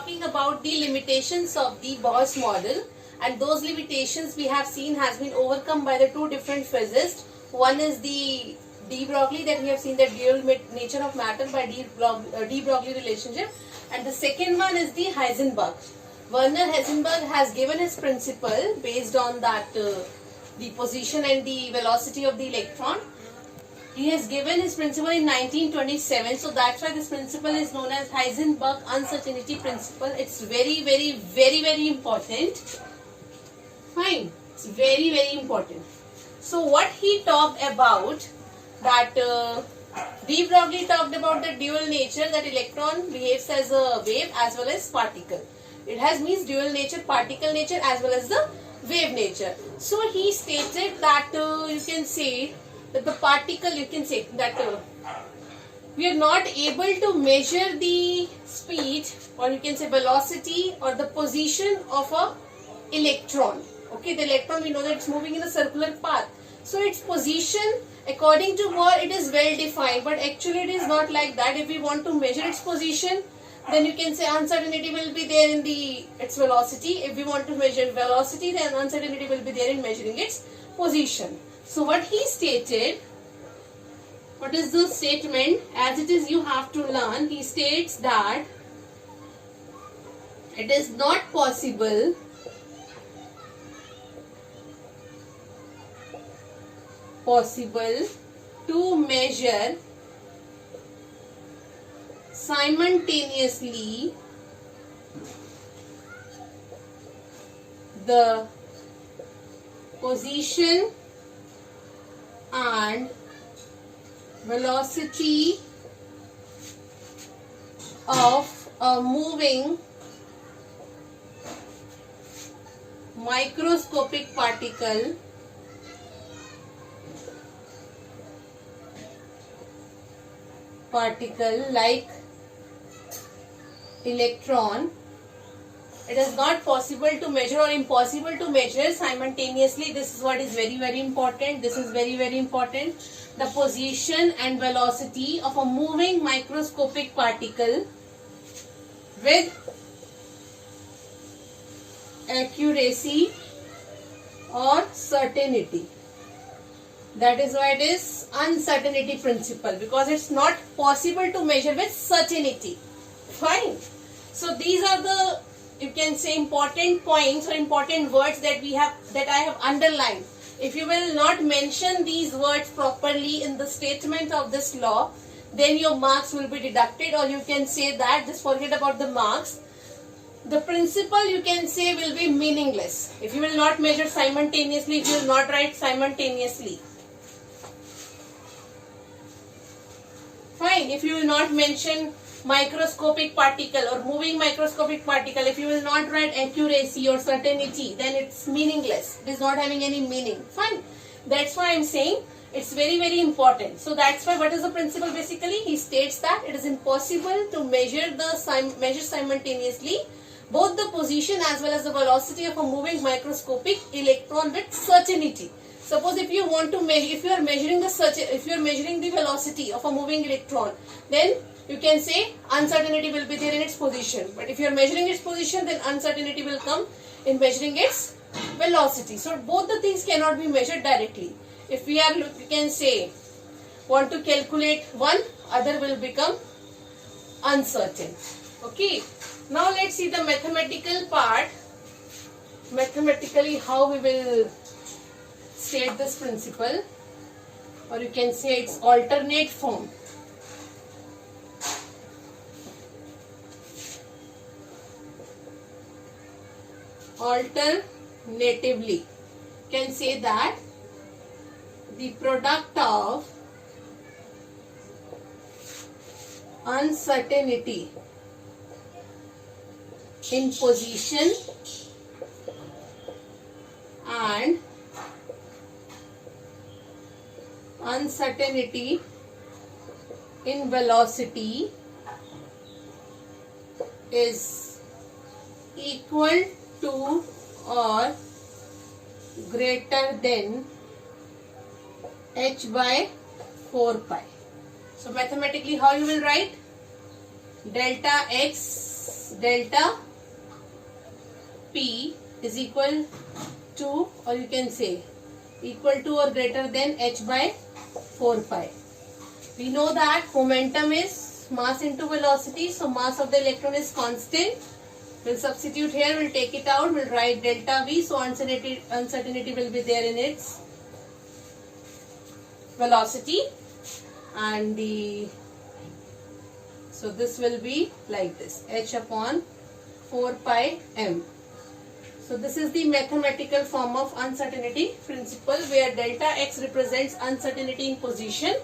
talking about the limitations of the Bohr's model, and those limitations we have seen has been overcome by the two different physicists. One is the de Broglie, that we have seen the dual nature of matter by de Broglie relationship, and the second one is the Heisenberg. Werner Heisenberg has given his principle based on that the position and the velocity of the electron. He has given his principle in 1927, so that's why this principle is known as Heisenberg uncertainty principle. It's very important. Fine, it's very important. So what he talked about, that de Broglie talked about the dual nature, that electron behaves as a wave as well as particle. It has means dual nature, particle nature as well as the wave nature. So he stated that you can say that the particle, you can say that we are not able to measure the speed, or you can say velocity, or the position of a electron. Okay, the electron, we know that it's moving in a circular path. So its position, according to Bohr, it is well defined, but actually it is not like that. If we want to measure its position, then you can say uncertainty will be there in its velocity. If we want to measure velocity, then uncertainty will be there in measuring its position. So what he stated, what is the statement? As it is, you have to learn. He states that it is not possible to measure simultaneously the position and velocity of a moving microscopic particle like electron. It is not possible to measure or impossible to measure simultaneously. This is what is very important. This is very important. The position and velocity of a moving microscopic particle with accuracy or certainty. That is why it is uncertainty principle, because it's not possible to measure with certainty. Fine. So these are the, you can say, important points or important words that I have underlined. If you will not mention these words properly in the statement of this law, then your marks will be deducted, or you can say that, just forget about the marks. The principle, you can say, will be meaningless if you will not measure simultaneously, if you will not write simultaneously. Fine. If you will not mention microscopic particle or moving microscopic particle, if you will not write accuracy or certainty, then it's meaningless. It is not having any meaning. Fine. That's why I'm saying it's very important. So that's why, what is the principle basically? He states that it is impossible to measure simultaneously both the position as well as the velocity of a moving microscopic electron with certainty. Suppose if you want to measure, if you are measuring the velocity of a moving electron, then you can say uncertainty will be there in its position. But if you are measuring its position, then uncertainty will come in measuring its velocity. So both the things cannot be measured directly. If we are, you can say, want to calculate one, other will become uncertain. Okay. Now let's see the mathematical part. Mathematically, how we will state this principle, or you can say its alternate form. Alternatively, can say that the product of uncertainty in position and uncertainty in velocity is equal to or greater than h by 4 pi. So mathematically, how you will write? Delta x delta P is equal to, or you can say equal to or greater than h by 4 pi. We know that momentum is mass into velocity, so mass of the electron is constant. We'll substitute here, we'll take it out, we'll write delta V, so uncertainty will be there in its velocity, and so this will be like this, h upon 4 pi m. So this is the mathematical form of uncertainty principle, where delta x represents uncertainty in position,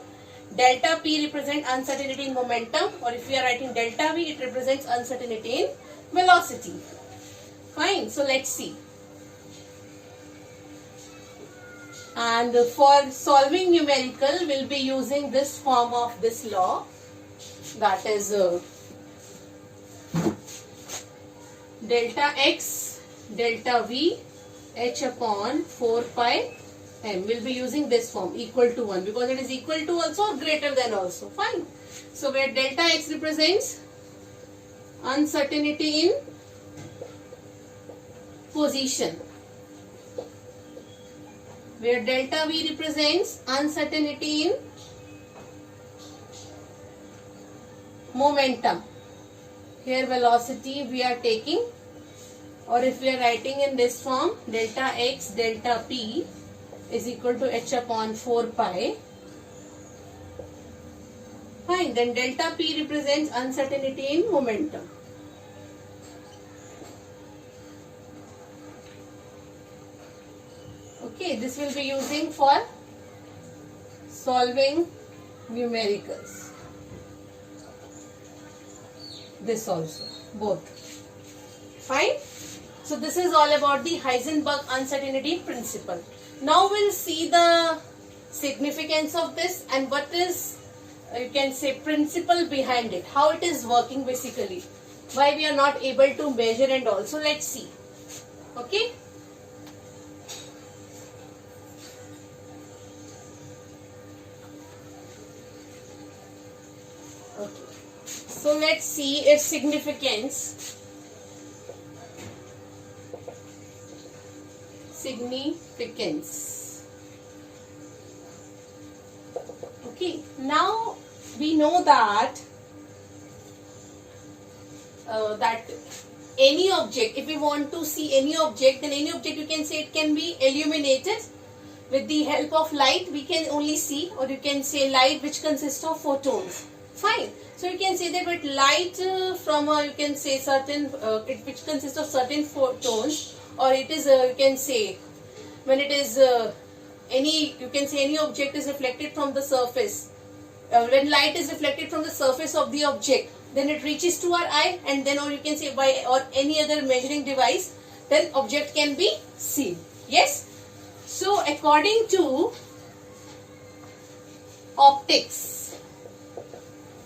delta p represents uncertainty in momentum, or if we are writing delta v, it represents uncertainty in velocity. Fine, so let's see. And for solving numerical, we'll be using this form of this law, that is delta x delta v h upon 4 pi m. We'll be using this form, equal to 1, because it is equal to also or greater than also. Fine. So where delta x represents uncertainty in position, where delta v represents uncertainty in momentum. Here velocity we are taking, or if we are writing in this form, delta x delta p is equal to h upon 4 pi. Fine, then delta p represents uncertainty in momentum. Okay, this will be using for solving numericals. This also, both. Fine. So this is all about the Heisenberg uncertainty principle. Now we'll see the significance of this and what is, you can say, principle behind it, how it is working basically, why we are not able to measure, and also let's see. Okay. Okay. So let's see its significance. Okay, now we know that any object, if we want to see any object, then any object, you can say, it can be illuminated with the help of light. We can only see, or you can say, light which consists of photons. Fine. So you can say that with light from a, you can say, certain which consists of certain photons, or it is you can say, when it is any, you can say, any object is reflected from the surface, when light is reflected from the surface of the object, then it reaches to our eye, and then, or you can say, by or any other measuring device, then object can be seen. Yes. So according to optics,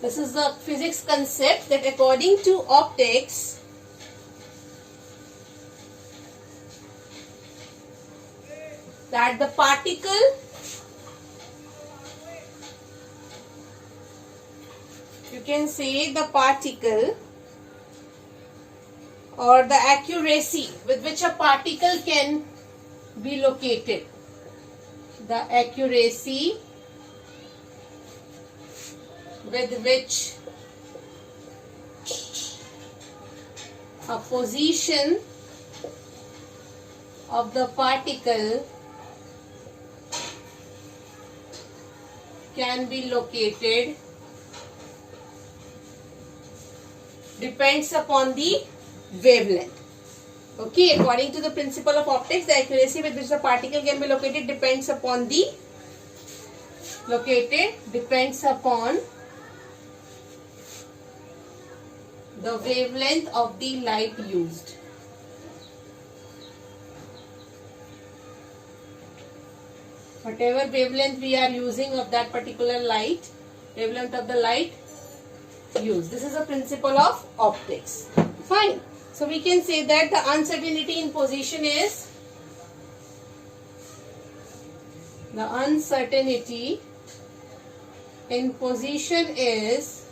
this is the physics concept, that according to optics, that the particle you can say the particle or the accuracy with which a particle can be located, the accuracy with which a position of the particle can be located depends upon the wavelength. Okay, according to the principle of optics, the accuracy with which the particle can be located depends upon the wavelength of the light used. Whatever wavelength we are using of that particular light, wavelength of the light used. This is a principle of optics. Fine. So we can say that the uncertainty in position is, the uncertainty in position is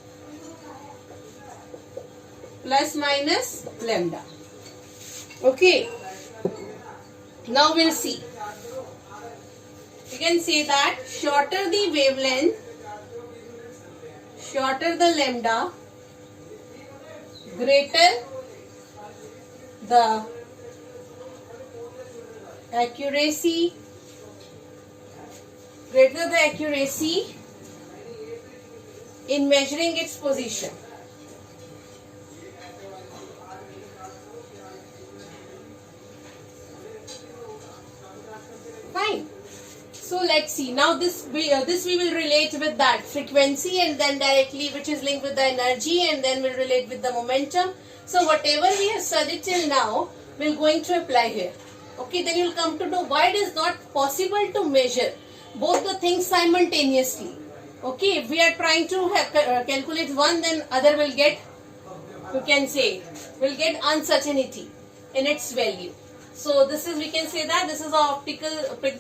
plus minus lambda. Okay. Now we'll see. You can say that shorter the wavelength, shorter the lambda, greater the accuracy, in measuring its position. Fine. So let's see. Now this we will relate with that frequency, and then directly which is linked with the energy, and then we'll relate with the momentum. So whatever we have studied till now, we're going to apply here. Okay, then you'll come to know why it is not possible to measure both the things simultaneously. Okay, if we are trying to calculate one, then other will get, you can say, will get uncertainty in its value. So this is, we can say that this is the optical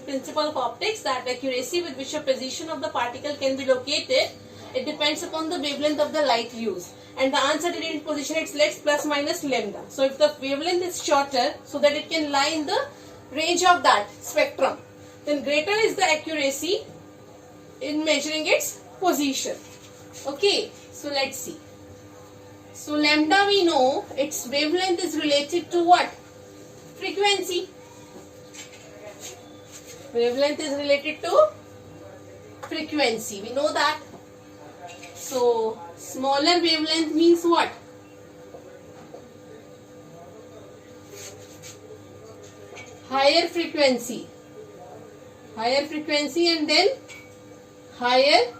principle of optics, that accuracy with which a position of the particle can be located, it depends upon the wavelength of the light used. And the uncertainty in position, it's less plus minus lambda. So if the wavelength is shorter, so that it can lie in the range of that spectrum, then greater is the accuracy in measuring its position. Okay, so let's see. So lambda, we know its wavelength is related to what? Frequency. Wavelength is related to frequency. We know that. So smaller wavelength means what? Higher frequency. Higher frequency, and then higher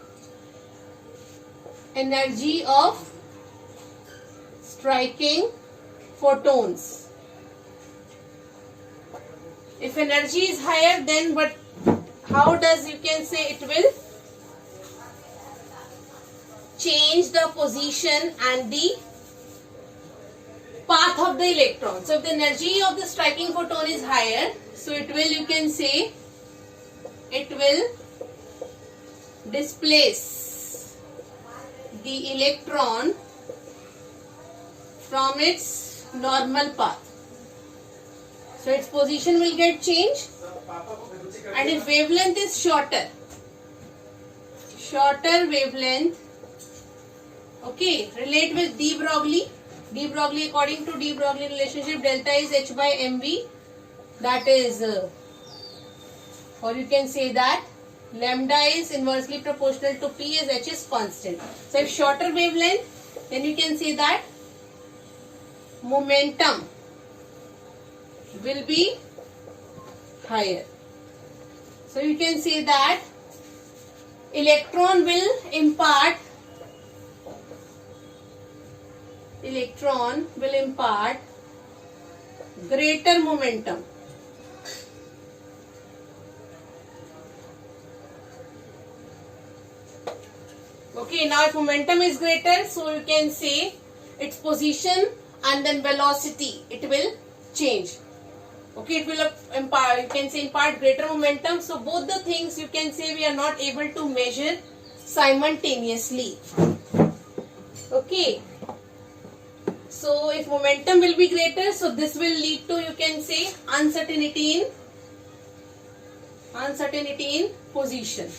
energy of striking photons. If energy is higher, then but how does, you can say, it will change the position and the path of the electron. So if the energy of the striking photon is higher, so it will, you can say, it will displace the electron from its normal path. So its position will get changed, and if wavelength is shorter wavelength, okay, relate with de Broglie. De Broglie, according to de Broglie relationship, delta is h by mv, that is, or you can say that lambda is inversely proportional to p as h is constant. So if shorter wavelength, then you can say that momentum will be higher. So you can say that electron will impart greater momentum. Okay, now if momentum is greater, so you can say its position and then velocity, it will change. Okay, it will impart, you can say, impart greater momentum. So both the things, you can say, we are not able to measure simultaneously. Okay, so if momentum will be greater, so this will lead to, you can say, uncertainty in position,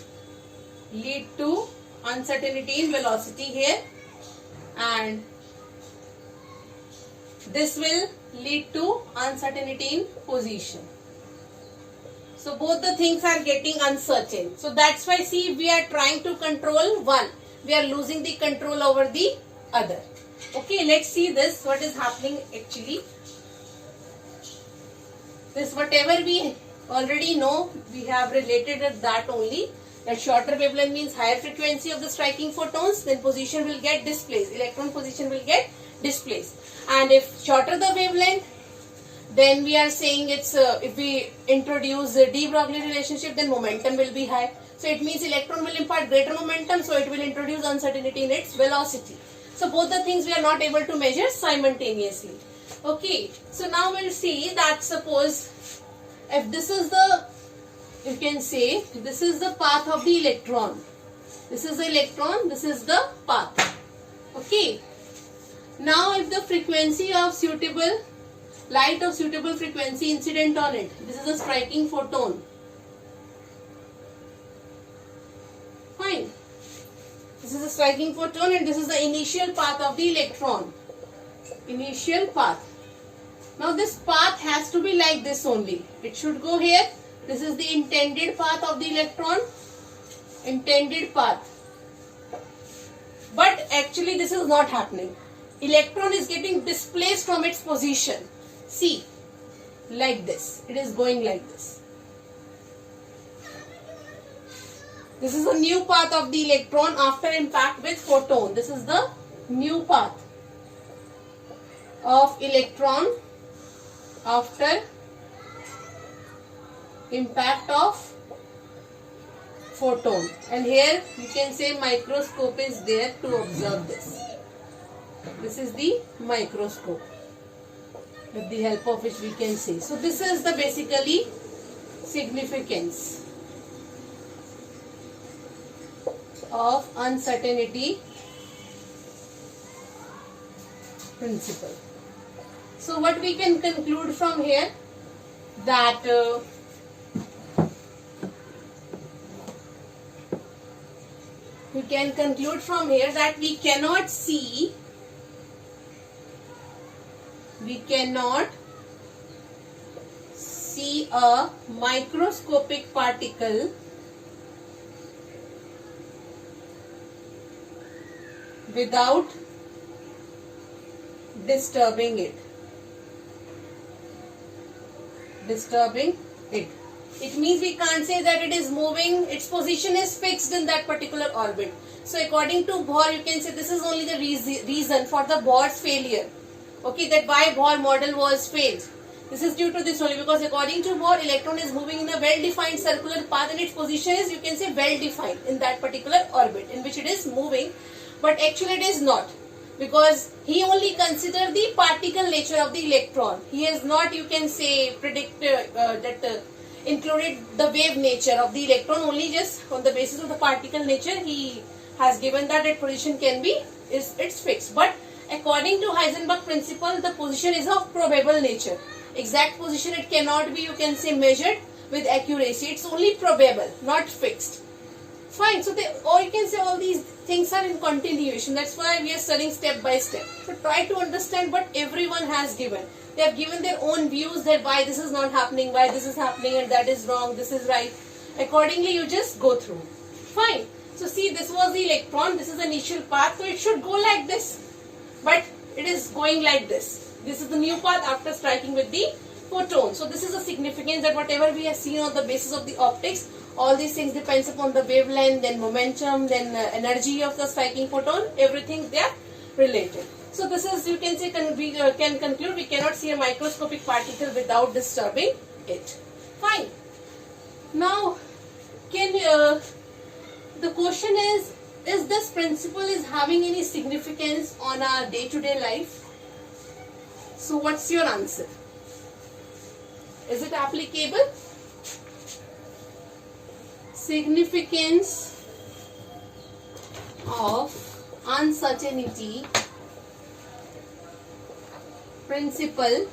lead to uncertainty in velocity here, and this will lead to uncertainty in position. So both the things are getting uncertain. So that's why, see, we are trying to control one, we are losing the control over the other. Okay, let's see this, what is happening actually. This, whatever we already know, we have related it that only, that shorter wavelength means higher frequency of the striking photons, then position will get displaced, electron position will get displaced. And if shorter the wavelength, then we are saying it's, if we introduce the de Broglie relationship, then momentum will be high. So it means electron will impart greater momentum, so it will introduce uncertainty in its velocity. So both the things we are not able to measure simultaneously. Okay, so now we'll see that, suppose if this is the, you can say, this is the path of the electron. This is the electron, this is the path. Okay. Now if the frequency of suitable light of suitable frequency incident on it, this is a striking photon. Fine. This is a striking photon and this is the initial path of the electron. Initial path. Now this path has to be like this only. It should go here. This is the intended path of the electron. Intended path. But actually this is not happening. Electron is getting displaced from its position. See, like this. It is going like this. This is a new path of the electron after impact with photon. This is the new path of electron after impact of photon. And here you can say microscope is there to observe this. This is the microscope with the help of which we can see. So this is the basically significance of uncertainty principle. So what we can conclude from here, that we can conclude from here that we cannot see a microscopic particle without disturbing it. It means we can't say that it is moving, its position is fixed in that particular orbit. So according to Bohr, you can say this is only the reason for the Bohr's failure. Okay, that why Bohr model was failed. This is due to this only, because according to Bohr, electron is moving in a well-defined circular path and its position is, you can say, well-defined in that particular orbit in which it is moving. But actually it is not, because he only considered the particle nature of the electron. He has not, you can say, included the wave nature of the electron. Only just on the basis of the particle nature he has given that position can be, it's fixed. But according to Heisenberg principle, the position is of probable nature. Exact position it cannot be, you can say, measured with accuracy. It's only probable, not fixed. Fine. So or you can say all these things are in continuation. That's why we are studying step by step. So try to understand what everyone has given. They have given their own views that why this is not happening, why this is happening, and that is wrong, this is right. Accordingly, you just go through. Fine. So see, this was the electron. This is the initial path. So it should go like this. But it is going like this. This is the new path after striking with the photon. So this is the significance that whatever we have seen on the basis of the optics, all these things depends upon the wavelength, then momentum, then energy of the striking photon, everything they are related. So this is, you can say, we can conclude we cannot see a microscopic particle without disturbing it. Fine. Now, the question is this principle is having any significance on our day-to-day life? So what's your answer? Is it applicable? Significance of uncertainty principle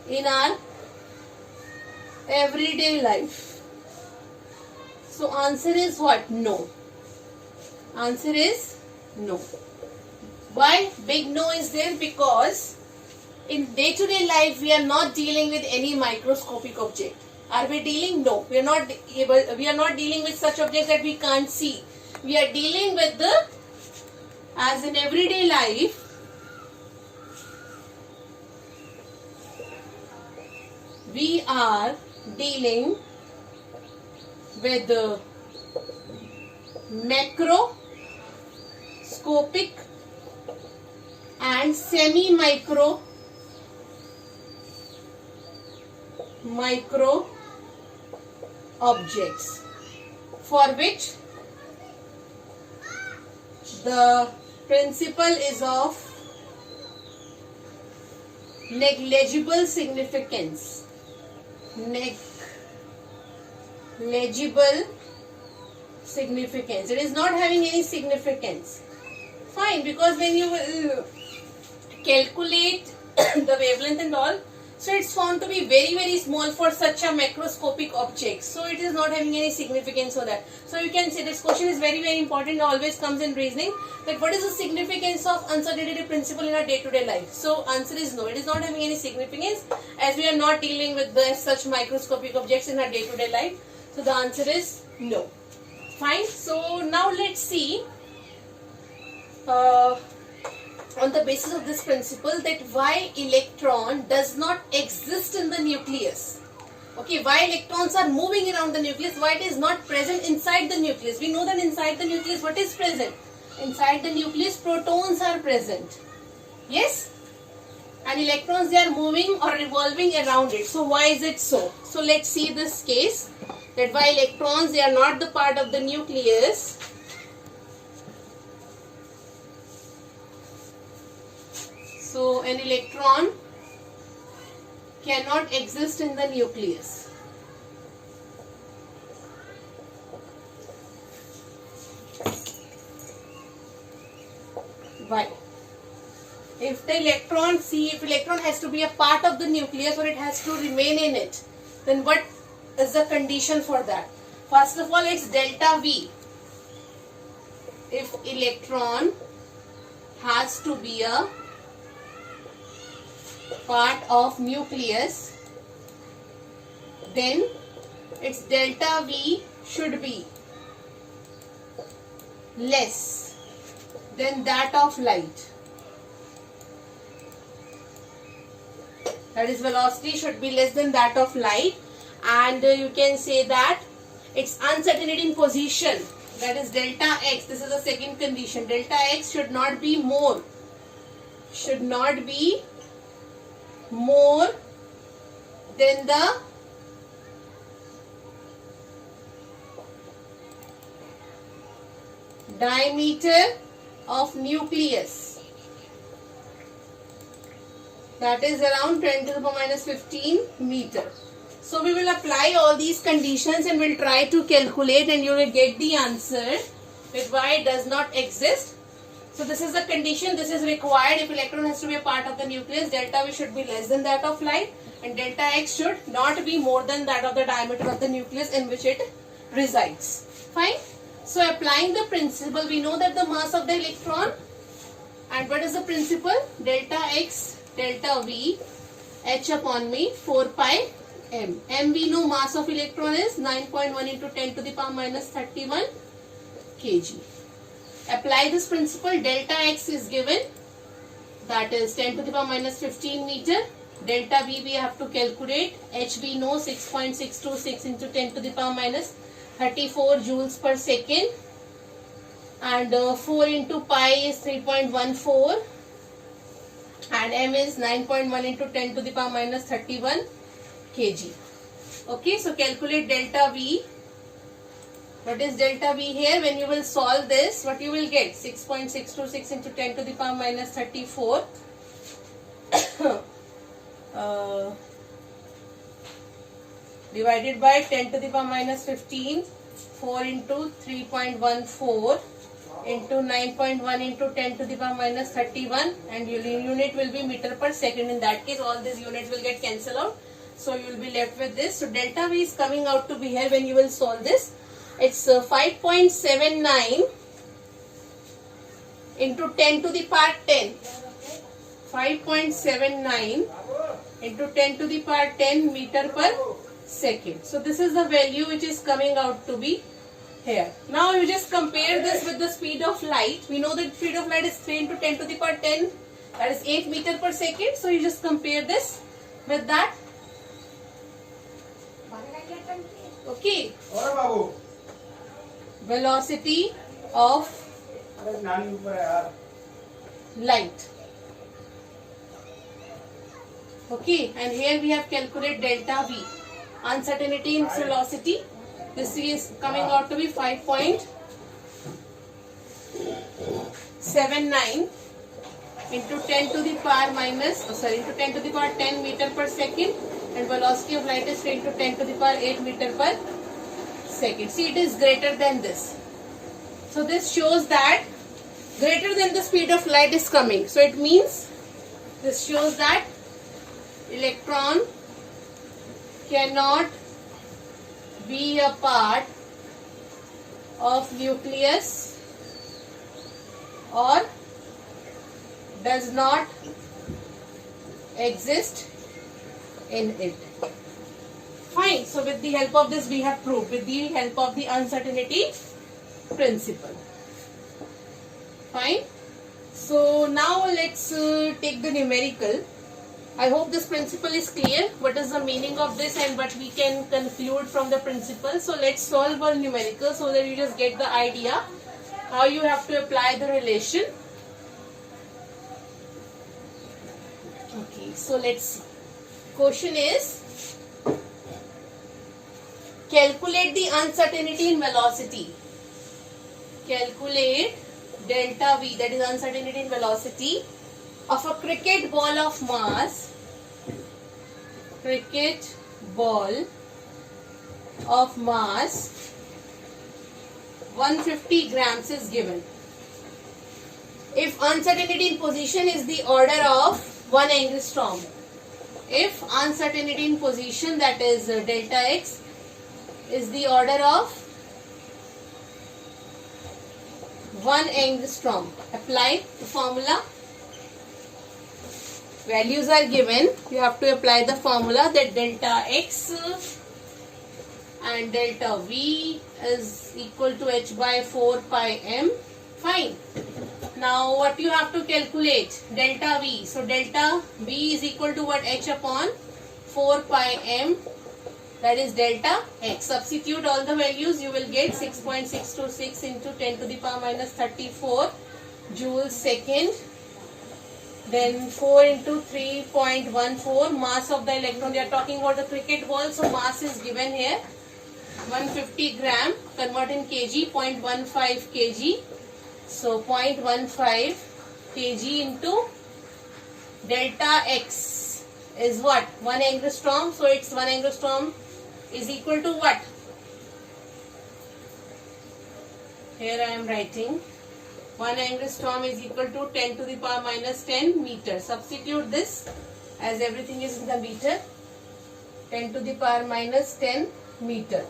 in our everyday life. So answer is what? No. Answer is no. Why big no is there? Because in day-to-day life we are not dealing with any microscopic object. Are we dealing? No. We are not dealing with such objects that we can't see. We are dealing with as in everyday life, we are dealing with macroscopic and semi-micro objects, for which the principle is of negligible significance. Negligible significance. It is not having any significance. Fine, because when you will calculate the wavelength and all, so it's found to be very small for such a macroscopic object. So it is not having any significance for that. So you can say this question is very important, always comes in reasoning, that what is the significance of uncertainty principle in our day-to-day life? So answer is no, it is not having any significance as we are not dealing with such microscopic objects in our day-to-day life. So the answer is no. Fine. So now let's see on the basis of this principle that why electron does not exist in the nucleus. Okay, why electrons are moving around the nucleus, why it is not present inside the nucleus. We know that inside the nucleus what is present? Inside the nucleus protons are present. Yes? And electrons, they are moving or revolving around it. So why is it so? So let's see this case, that why electrons, they are not the part of the nucleus. So an electron cannot exist in the nucleus. Why? If the electron, if electron has to be a part of the nucleus or it has to remain in it, then what is the condition for that? First of all, it's delta V. If electron has to be a part of nucleus, then its delta V should be less than that of light. That is, velocity should be less than that of light, and you can say that its uncertainty in position, that is delta x, this is the second condition, delta x should not be more than the diameter of nucleus, that is around 10 to the power minus 15 meter. So we will apply all these conditions and we'll try to calculate, and you will get the answer that why it does not exist. So this is the condition, this is required. If electron has to be a part of the nucleus, delta V should be less than that of light, and delta x should not be more than that of the diameter of the nucleus in which it resides. Fine. So applying the principle, we know that the mass of the electron, and what is the principle? Delta x, delta V, h upon me, 4 pi m. M we know mass of electron is 9.1 into 10 to the power minus 31 kg. Apply this principle, delta x is given, that is 10 to the power minus 15 meter. Delta V we have to calculate, h we know 6.626 into 10 to the power minus 34 joules per second, and 4 into pi is 3.14, and m is 9.1 into 10 to the power minus 31 kg. Okay, so calculate delta V. What is delta V here? When you will solve this, what you will get? 6.626 into 10 to the power minus 34 divided by 10 to the power minus 15, 4 into 3.14 into 9.1 into 10 to the power minus 31, and your unit will be meter per second. In that case, all these units will get cancelled out. So you will be left with this. So delta V is coming out to be here when you will solve this. It's 5.79 into 10 to the power 10. 5.79 into 10 to the power 10 meter per second. So this is the value which is coming out to be here. Now you just compare this with the speed of light. We know that speed of light is 3 into 10 to the power 10. That is 8 meter per second. So you just compare this with that. Okay. Velocity of light. Okay, and here we have calculated delta V. Uncertainty in velocity. This is coming out to be 5.79 into 10 to the power into 10 to the power 10 meter per second, and velocity of light is 3 into 10 to the power 8 meter per second. See, it is greater than this. So this shows that greater than the speed of light is coming. So it means this shows that electron cannot be a part of nucleus or does not exist in it. Fine. So with the help of this we have proved, with the help of the uncertainty principle. Fine. So now let's take the numerical. I hope this principle is clear. What is the meaning of this and what we can conclude from the principle. So let's solve one numerical so that you just get the idea how you have to apply the relation. Okay, so let's see. Question is, calculate the uncertainty in velocity. Calculate delta V, that is uncertainty in velocity, of a cricket ball of mass. Cricket ball of mass 150 grams is given. If uncertainty in position is the order of 1 angstrom. If uncertainty in position, that is delta x, is the order of 1 angstrom. Apply the formula. Values are given. You have to apply the formula that delta x and delta v is equal to h by 4 pi m. Fine. Now what you have to calculate? Delta v. So delta v is equal to what? H upon 4 pi m. That is delta x. Substitute all the values. You will get 6.626 into 10 to the power minus 34 joules second. Then 4 into 3.14 mass of the electron. They are talking about the cricket ball. So mass is given here. 150 gram. Convert in kg. 0.15 kg. So 0.15 kg into delta x is what? 1 angstrom. So it's 1 angstrom is equal to what? Here I am writing 1 angstrom is equal to 10 to the power minus 10 meter. Substitute this as everything is in the meter. 10 to the power minus 10 meter.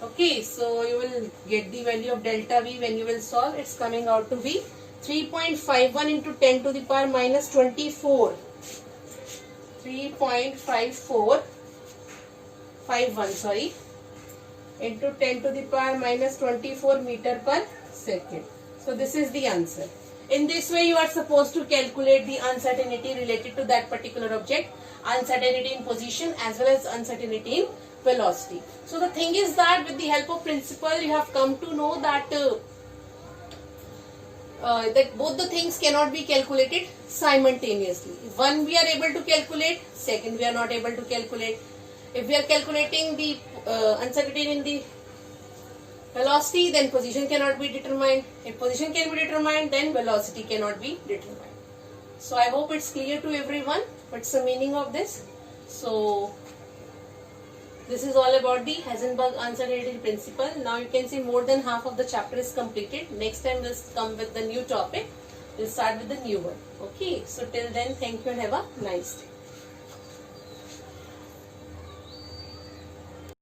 Okay, so you will get the value of delta V when you will solve. It's coming out to be 3.51 into 10 to the power minus 24. 3.51 sorry, into 10 to the power minus 24 meter per second. So this is the answer. In this way you are supposed to calculate the uncertainty related to that particular object, uncertainty in position as well as uncertainty in velocity. So the thing is that with the help of principle you have come to know that that both the things cannot be calculated simultaneously. One we are able to calculate, second we are not able to calculate. If we are calculating the uncertainty in the velocity, then position cannot be determined. If position can be determined, then velocity cannot be determined. So I hope it's clear to everyone what's the meaning of this. So this is all about the Heisenberg uncertainty principle. Now you can see more than half of the chapter is completed. Next time we'll come with the new topic. We'll start with the new one. Okay. So till then, thank you and have a nice day.